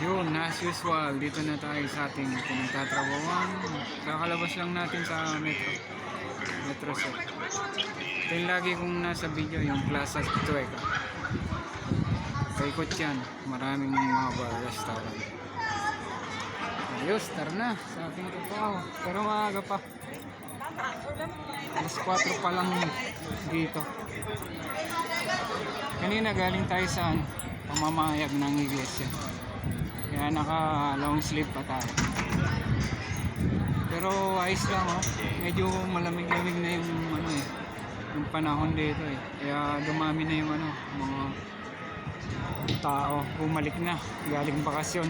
Yun, as usual, dito na tayo sa ating pinagtatrabawan. Kakalabas lang natin sa Metro Set. Ito yung lagi kong nasa video, yung Plaza Chueca. Kaikot yan, maraming mga bar, restaurant. Ayos, tara na sa ating trabaho. Pero maaga pa. Alas 4 pa lang dito. Kanina galing tayo sa pamamayag ng iglesia. Kaya naka long sleeve pa tayo. Pero ayos lang, oh. Medyo malamig-lamig na yung yung panahon dito eh. Kaya dumami na yung mga tao, bumalik na galing bakasyon.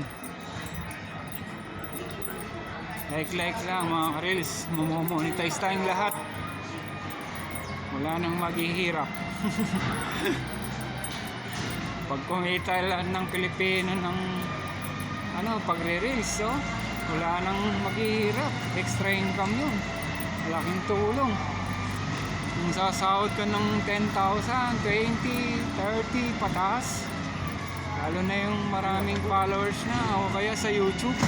Like lang mga ka-reels, mamomonetize tayong lahat. Wala nang maghihirap. Pag kumita lahat ng Pilipino ng pagre-reels, oh, wala nang maghihirap. Extra income yun, malaking tulong. Kung sasahod ka ng 10,000, 20, 30 pataas, lalo na yung maraming followers na o kaya sa YouTube,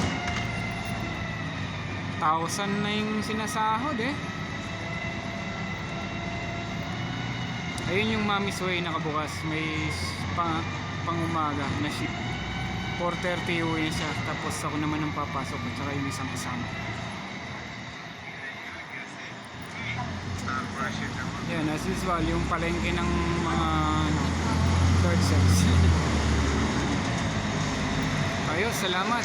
1,000 na yung sinasahod eh. Ayun yung Mami's Way nakabukas, may pang-umaga na ship. 4:30 uwi siya, tapos ako naman ang papasok at saka yung isang kasama. Yan, as usual, yung palengke ng mga third sex. Ayos, salamat.